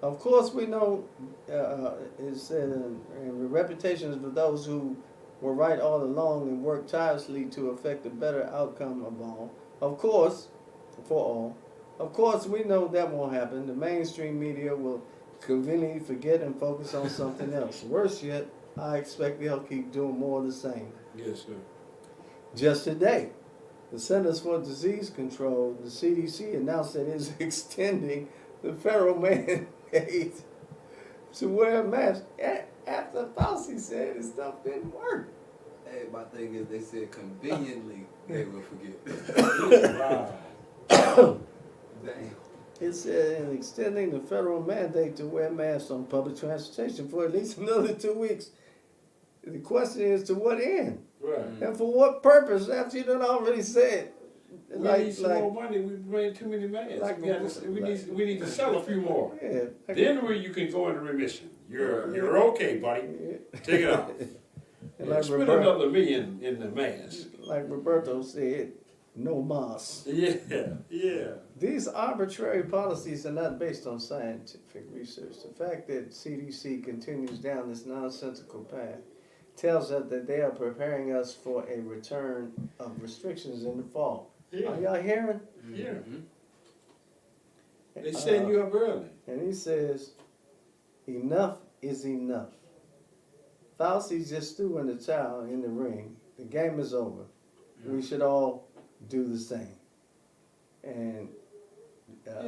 Of course, we know it said in the reputations of those who were right all along and worked tirelessly to effect a better outcome of all. Of course, for all. Of course, we know that won't happen. The mainstream media will conveniently forget and focus on something else. Worse yet, I expect they'll keep doing more of the same. Yes, sir. Just today, The Centers for Disease Control, the CDC, announced that it's extending the federal mandate to wear a mask after Fauci said his stuff didn't work. Hey, my thing is, they said conveniently they will forget. Wow. Damn. It said in extending the federal mandate to wear masks on public transportation for at least another 2 weeks. The question is, to what end? Right. And for what purpose? After you done already said, We need some more money. We bring too many masks. Like- we need to sell a few more. yeah, Then where you can go into remission. You're okay, buddy. yeah. Take it off. And like Spend Roberto, another $1 million in the mask. like Roberto said, no mas. Yeah, yeah. These arbitrary policies are not based on scientific research. The fact that CDC continues down this nonsensical path tells us that they are preparing us for a return of restrictions in the fall. Yeah. Are y'all hearing? Yeah. Mhm. They setting you up early. And he says, enough is enough. Fauci's just threw in the towel in the ring. The game is over. We should all do the same. And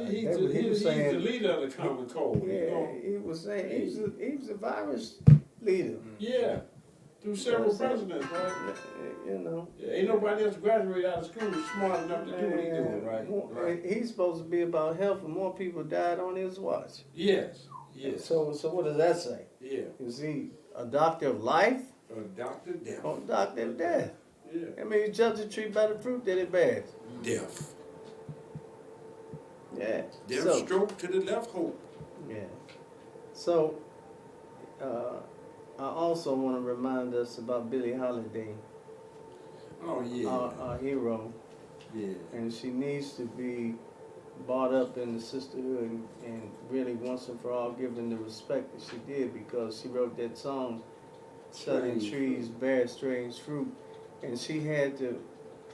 He's they were- he was the saying, leader of the common cold. You yeah, know? he was saying he was a virus leader. Yeah. Through several presidents, right? You know. Yeah, ain't nobody else graduated out of school smart enough to do what he doing, right? Right. He's supposed to be about health, and more people died on his watch. Yes. Yes. So what does that say? Yeah. Is he a doctor of life Dr. Death. or a doctor of death? Yeah. I mean, you judge a tree by the fruit that it bears. Death. Yeah. Death So, stroke to the left hope. yeah. So, I also want to remind us about Billie Holiday, Oh, yeah. our hero, Yeah. and she needs to be brought up in the sisterhood and really once and for all given the respect that she did, because she wrote that song, Southern Strange Trees Bear Strange Fruit, and she had to,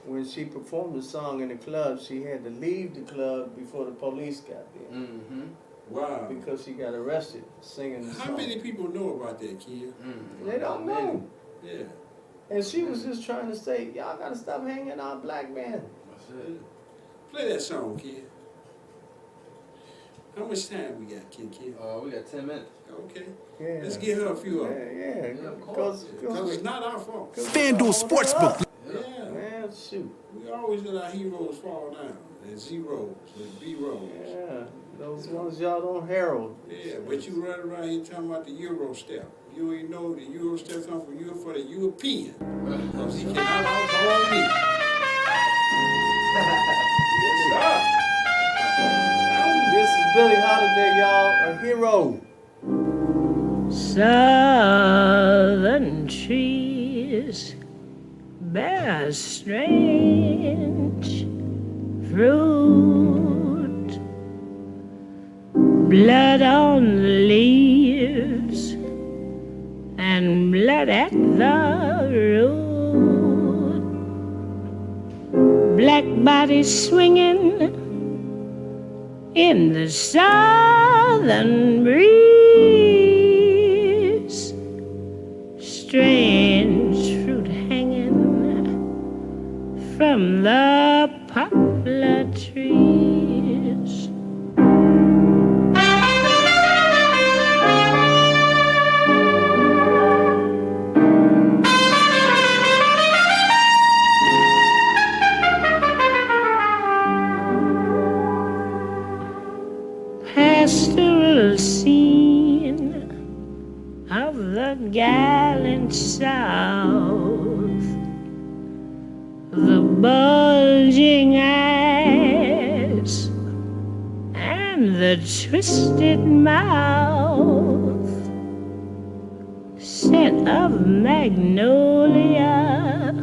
when she performed the song in the club, she had to leave the club before the police got there. Mm-hmm. Wow. Because she got arrested singing the How song. many people know about that, kid? Mm-hmm. They don't know. Yeah. And she was just trying to say, y'all gotta stop hanging out black men. That's it. Play that song, kid. How much time we got, kid? We got 10 minutes. Okay. Yeah. Let's give her a few of them. Yeah, Yeah, of course. Because it's not our fault. FanDuel Sportsbook. Yeah. Man, shoot. We always let our heroes fall down. And zeros and B-rolls. Yeah, those ones y'all don't herald. Yeah, but you run around here talking about the Euro step. You ain't know the Euro step come from Europe for the European. Because he cannot outball me. This is Billie Holiday, y'all, a hero. Southern trees bear strange fruit, blood on the leaves and blood at the root, black bodies swinging in the southern breeze, strange fruit hanging from the poplar trees. Pastoral scene of the gallant South, the bulging eyes and the twisted mouth, scent of magnolia,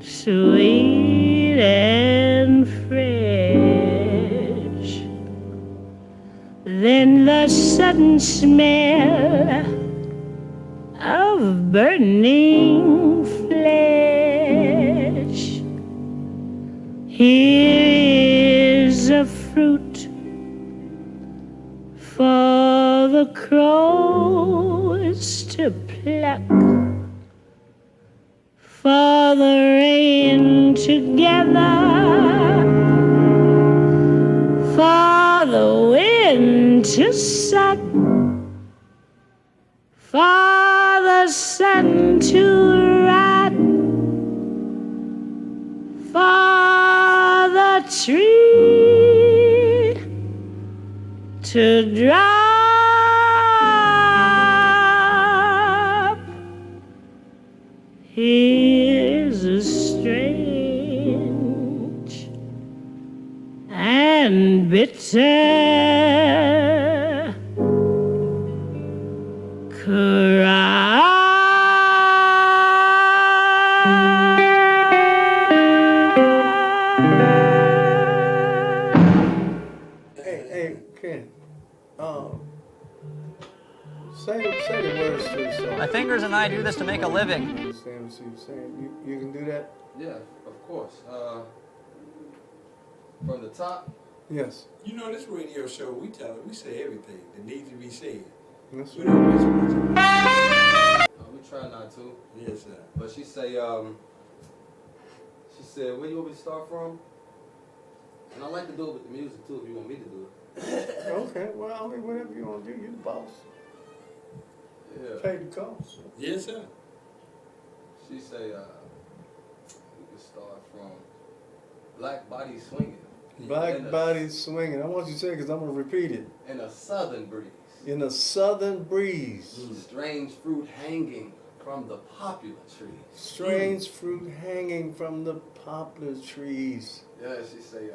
sweet and fresh. Then the sudden smell of burning flesh. Here is a fruit for the crows to pluck, for for the rain together, for the wind to suck, for the sun to rot, for the tree to drop. Here's a strange and bitter cry. Hey, Ken. Say the words to the song. My fingers and I do this to make a living. Understand what you're saying? You can do that? Yeah, of course. From the top. Yes. You know, this radio show, we say everything that needs to be said. That's We right. don't miss much. We try not to. Yes, sir. But she said, where you want me to start from? And I like to do it with the music too, if you want me to do it. Okay, well, I mean, whatever you want to do, you're the boss. Yeah. Pay the cost. Yes, sir. She say, we can start from Black Body Swinging. Black body swinging. I want you to say it because I'm going to repeat it. In a southern breeze. In a southern breeze. Strange fruit hanging from the poplar trees. Strange fruit hanging from the poplar trees. Yeah, she say,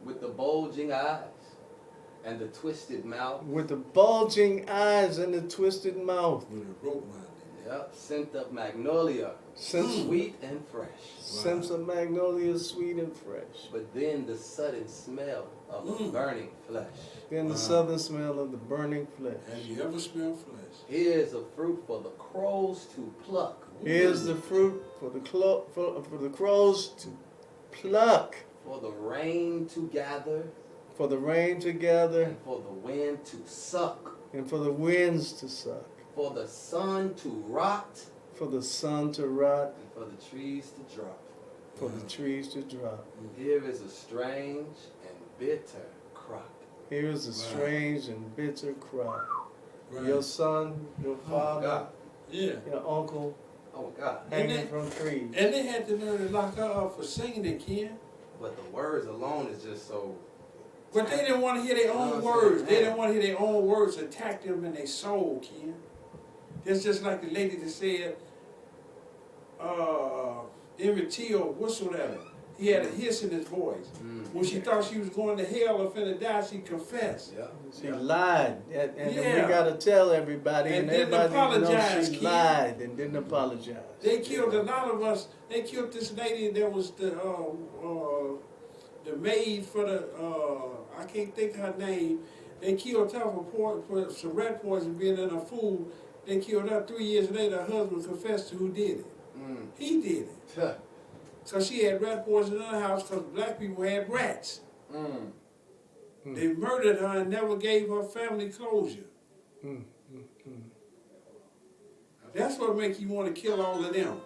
with the bulging eyes and the twisted mouth. With the bulging eyes and the twisted mouth. With a rope around it. Yep, scent of magnolia. Sweet and fresh. Scents of magnolia, sweet and fresh. But then the sudden smell of a burning flesh. Then the southern smell of the burning flesh. Have you ever smelled flesh? Here's a fruit for the crows to pluck. Here's the fruit for the crows to pluck. For the rain to gather. For the rain to gather. And for the wind to suck. And for the winds to suck. For the sun to rot. For the sun to rot. And for the trees to drop. For the trees to drop. Here is a strange and bitter crop. Here is a strange and bitter crop. Right. Your son, your father, God. Yeah. your uncle, Oh God. hanging from trees. And they had to learn to lock her up for singing it, Ken. But the words alone is just so. But they didn't want to hear their You know own what I'm saying? words. They didn't want to hear their own words attack them in their soul, Ken. It's just like the lady that said, Emmett Till whistled at her. He had a hiss in his voice. When she thought she was going to hell or finna die, she confessed. Yeah. She lied, and Yeah. we gotta tell everybody, And and didn't everybody knows apologize, she kid. lied and didn't apologize. They killed a lot of us. They killed this lady that was the maid for the, I can't think of her name. They killed her for some rat poison being in her food. They killed her. 3 years later, her husband confessed to who did it. He did it. Yeah. So she had rat poison in her house because black people had rats. They murdered her and never gave her family closure. That's what makes you want to kill all of them.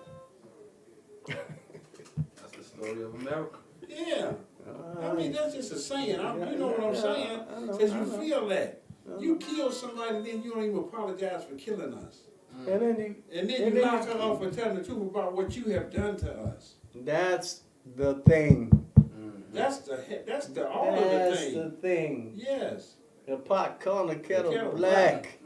That's the story of America. Yeah. I mean, that's just a saying. You know what I'm saying? I know, Because I you know. feel that. You kill somebody, then you don't even apologize for killing us. And then And then you lock her up for telling the truth about what you have done to us. that's the thing. That's the all of the That's thing. the thing. Yes. The pot calling the kettle kettle black.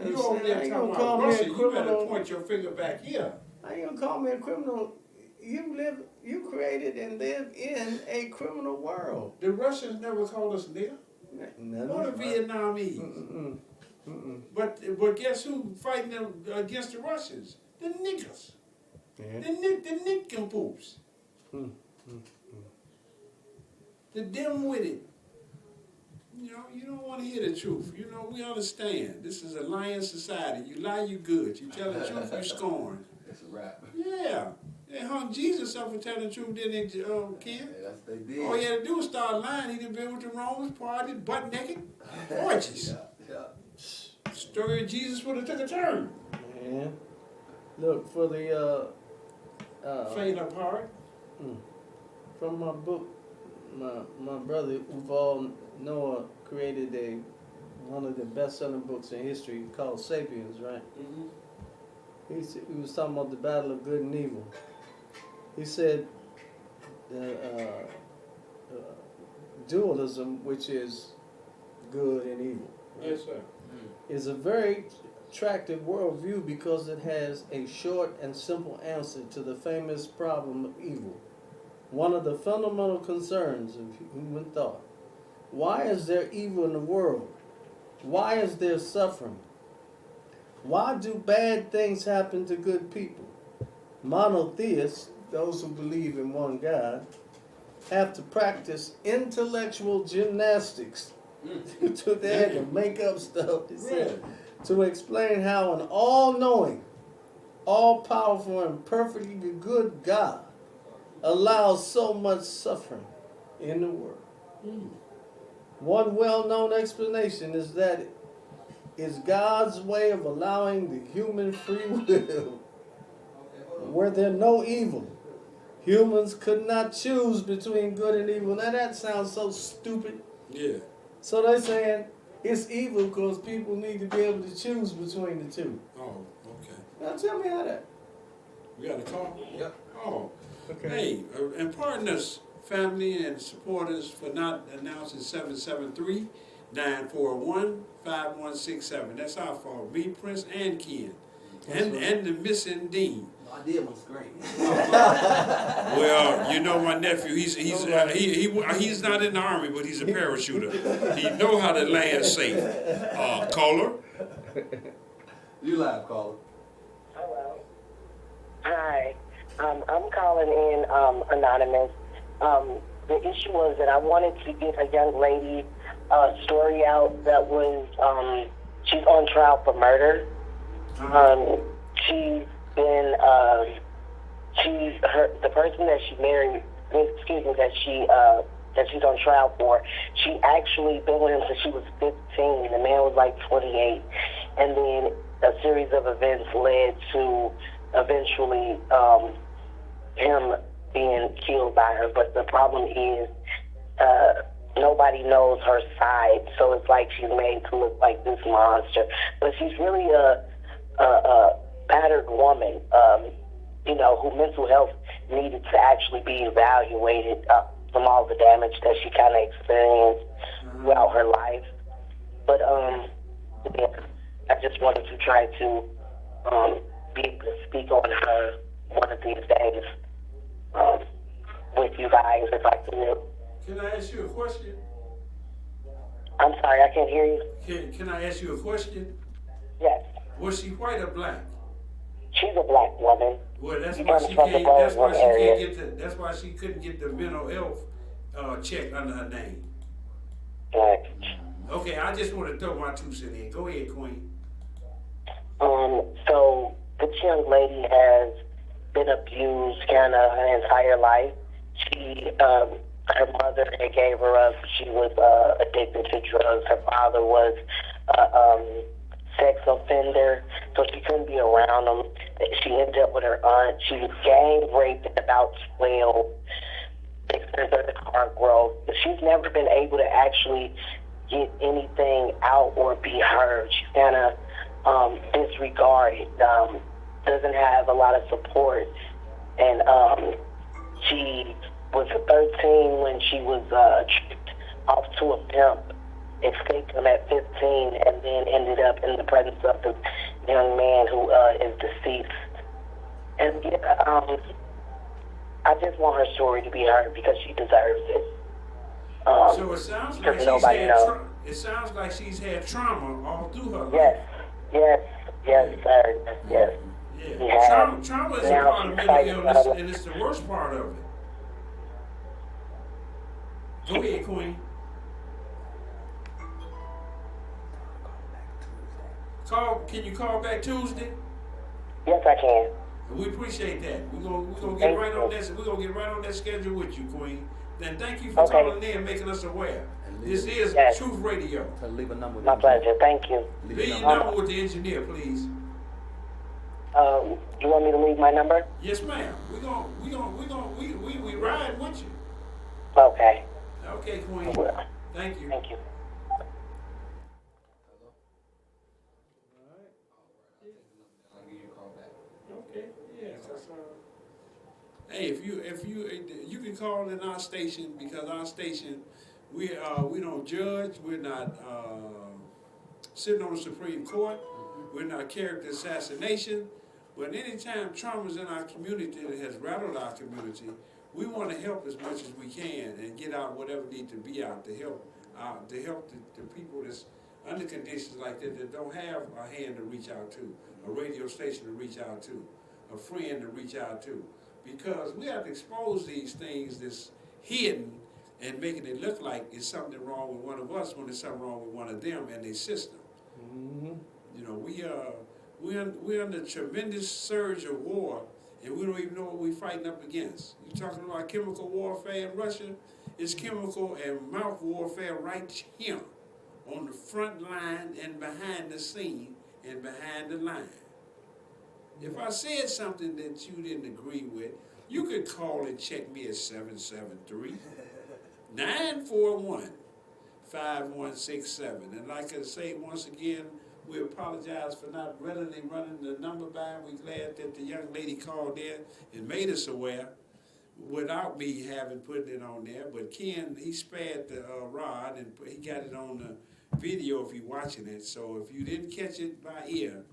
You over there ain't talking gonna call about me Russia, a you better criminal. point your finger back here. I ain't gonna call me a criminal. You created and live in a criminal world. The Russians never called us nigger. Or the Vietnamese. But guess who fighting them against the Russians? The niggas. Yeah. The nincompoops. The dim-witted. You know, you don't want to hear the truth. You know, we understand. This is a lying society. You lie, you good. You tell the truth, you scorn. It's a rap. Yeah. They hung Jesus up for telling the truth, didn't they, Ken? Yeah, that's they did. All he had to do was start lying. He'd have been with the Romans, partied, butt naked. Gorgeous. Yeah. Story of Jesus would have took a turn. Man, look for the Fade apart. From my book, my brother Uval Noah created one of the best-selling books in history called *Sapiens*, right? He was talking about the battle of good and evil. He said dualism, which is good and evil, right, Yes, sir. is a very attractive worldview because it has a short and simple answer to the famous problem of evil. One of the fundamental concerns of human thought. Why is there evil in the world? Why is there suffering? Why do bad things happen to good people? Monotheists, those who believe in one God, have to practice intellectual gymnastics to make up stuff to explain how an all-knowing, all-powerful, and perfectly good God allows so much suffering in the world. One well-known explanation is that it's God's way of allowing the human free will. Were there no evil, humans could not choose between good and evil. Now that sounds so stupid. Yeah. So they're saying it's evil because people need to be able to choose between the two. Oh, okay. Now tell me how that. We got a call? Yep. Oh. Okay. Hey, and pardon us, family and supporters, for not announcing 773-941-5167. That's our fault. Me, Prince, and Ken. And the missing Dean. No idea was great. Well, you know my nephew. He's not in the army, but he's a parachuter. He know how to land safe. Caller. You live, caller. Hello. Hi. I'm calling in anonymous. The issue was that I wanted to get a young lady story out that was she's on trial for murder. She's been the person that she married, that she's on trial for. She actually been with him since she was 15. The man was like 28, and then a series of events led to eventually him being killed by her. But the problem is nobody knows her side, so it's like she's made to look like this monster. But she's really a battered woman, who mental health needed to actually be evaluated from all the damage that she kind of experienced throughout her life. But I just wanted to try to be able to speak on her one of these days with you guys, if I could. Can I ask you a question? I'm sorry, I can't hear you. Can I ask you a question? Yes. Was she white or black? She's a black woman. Well, that's She why comes she from the can't. That's why Baltimore she area. can't get the. That's why she couldn't get the mental health check under her name. Right. Okay, I just want to throw my 2 cents in. Go ahead, Queen. So this young lady has been abused kind of her entire life. She, her mother had gave her up. She was addicted to drugs. Her father was sex offender, so she couldn't be around him. She ended up with her aunt. She was gang raped at about 12. They sent her to car growth. She's never been able to actually get anything out or be heard. She's kind of disregarded. Doesn't have a lot of support, and she was 13 when she was tricked off to a pimp, escaped him at 15, and then ended up in the presence of the young man who is deceased. And I just want her story to be heard because she deserves it. So it sounds like because nobody knows. it sounds like she's had trauma all through her life. Yes, sir. Yes. Yeah. Trauma is a Now part of she's mental fighting illness, other- and it's the worst part of it. Go ahead, Queen. Can you call back Tuesday? Yes, I can. We appreciate that. We're gonna get Thank right you. on that. We're gonna get right on that schedule with you, Queen. Then thank you for Okay. calling in and making us aware. This is Yes. Truth Radio. To leave a number. My pleasure. Thank you. Leave your number with the engineer, please. You want me to leave my number? Yes, ma'am. We ride with you. Okay. Okay, Queen. Well, Thank you. thank you. I'll give you a call back. Okay, yeah. Hey, if you can call in our station, because our station, we don't judge. We're not sitting on the Supreme Court. We're not character assassination. But anytime trauma's in our community that has rattled our community, we want to help as much as we can and get out whatever need to be out to help the people that's under conditions like that don't have a hand to reach out to, a radio station to reach out to, a friend to reach out to. Because we have to expose these things that's hidden and making it look like it's something wrong with one of us when there's something wrong with one of them and their system. Mm-hmm. You know, we're under a tremendous surge of war, and we don't even know what we're fighting up against. You're talking about chemical warfare in Russia? It's chemical and mouth warfare right here on the front line and behind the scene and behind the line. If I said something that you didn't agree with, you could call and check me at 773-941-5167. And like I say, once again, we apologize for not readily running the number by. We're glad that the young lady called in and made us aware without me having put it on there. But Ken, he spared the rod and he got it on the video if you're watching it. So if you didn't catch it by ear,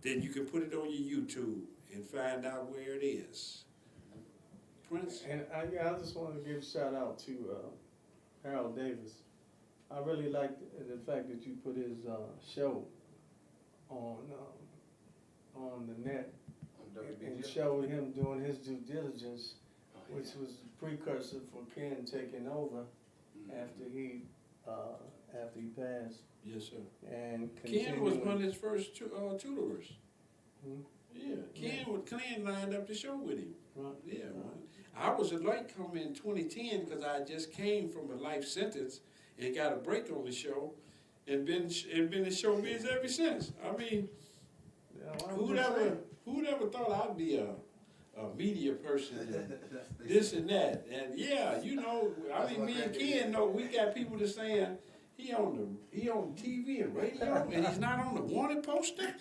then you can put it on your YouTube and find out where it is. Prince? And I just want to give a shout out to Harold Davis. I really like the fact that you put his show on the net and showed him doing his due diligence, which was the precursor for Ken taking over after he passed. Yes, sir. And Ken was one of his first tutorers. Hmm? Yeah, Ken lined up the show with him. Right. Yeah, I was a late comer in 2010 because I just came from a life sentence and got a break on the show, and been in showbiz ever since. I mean, who'd ever thought I'd be a media person and this and that? And yeah, you know, I mean, me and Ken know we got people that saying he on TV and radio and he's not on the wanted poster.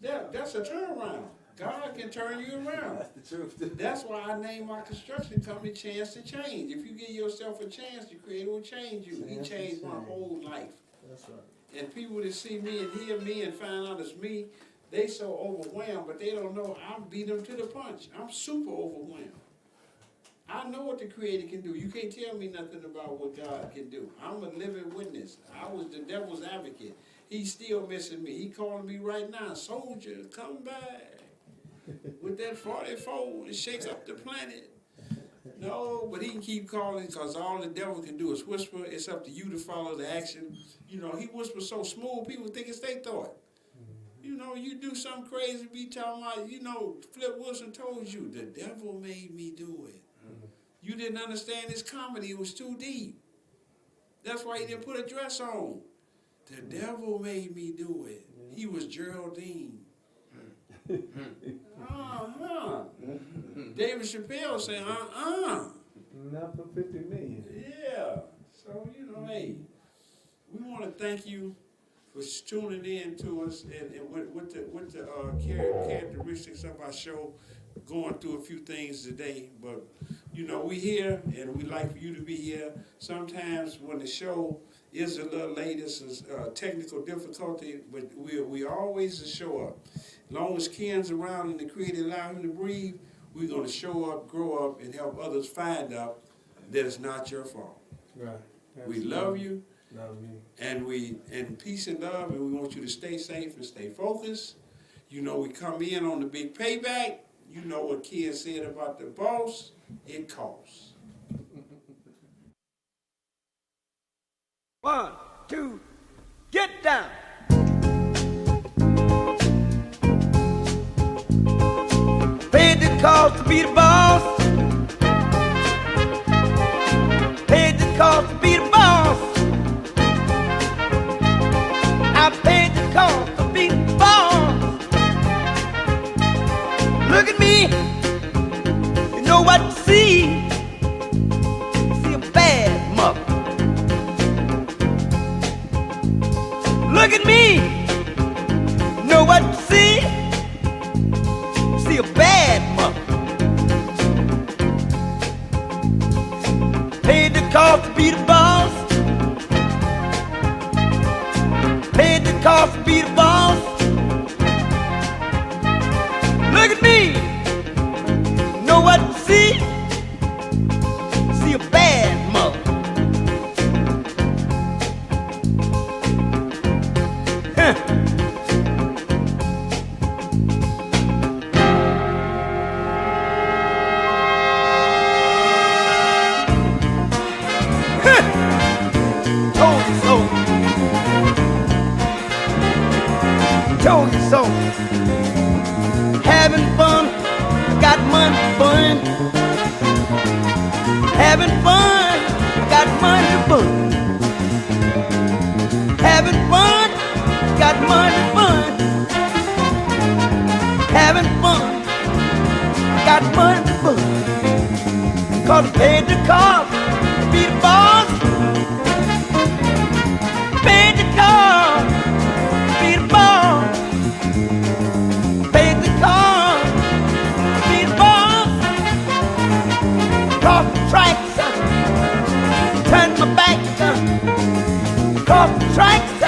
That's a turnaround. God can turn you around. That's the truth. That's why I named my construction company Chance to Change. If you give yourself a chance, the Creator will change you. He changed my whole life. That's right. And people that see me and hear me and find out it's me, they so overwhelmed, but they don't know I beat them to the punch. I'm super overwhelmed. I know what the Creator can do. You can't tell me nothing about what God can do. I'm a living witness. I was the devil's advocate. He's still missing me. He calling me right now, soldier, come back. With that 44, it shakes up the planet. No, but he can keep calling because all the devil can do is whisper. It's up to you to follow the action. You know, he whispers so smooth, people think it's their thought. You know, you do something crazy, be talking about, you know, Flip Wilson told you, the devil made me do it. You didn't understand his comedy, it was too deep. That's why he didn't put a dress on. The devil made me do it. He was Geraldine. David Chappelle saying, Not for 50 million. Yeah. So, you know, hey, we want to thank you for tuning in to us and with the characteristics of our show, going through a few things today. But, you know, we here and we like for you to be here. Sometimes when the show is a little late, it's a technical difficulty, but we always show up. As long as Ken's around and the Creator allow him to breathe, we're going to show up, grow up, and help others find out that it's not your fault. Right. We love you, Love me. and peace and love, and we want you to stay safe and stay focused. You know, we come in on the big payback. You know what Ken said about the boss, it costs. 1, 2, get down. Paid the cost to be the boss. Paid the cost to be the boss. I paid the cost to be the boss. told you so. Having fun, got money to burn. Having fun, got money to burn. Having fun, got money to burn. Having fun, got money to burn. 'Cause I paid the cost, be the boss. Paid the cost, be the boss. Paid the cost, be the boss. Cross the tracks, turn my back, cross the tracks.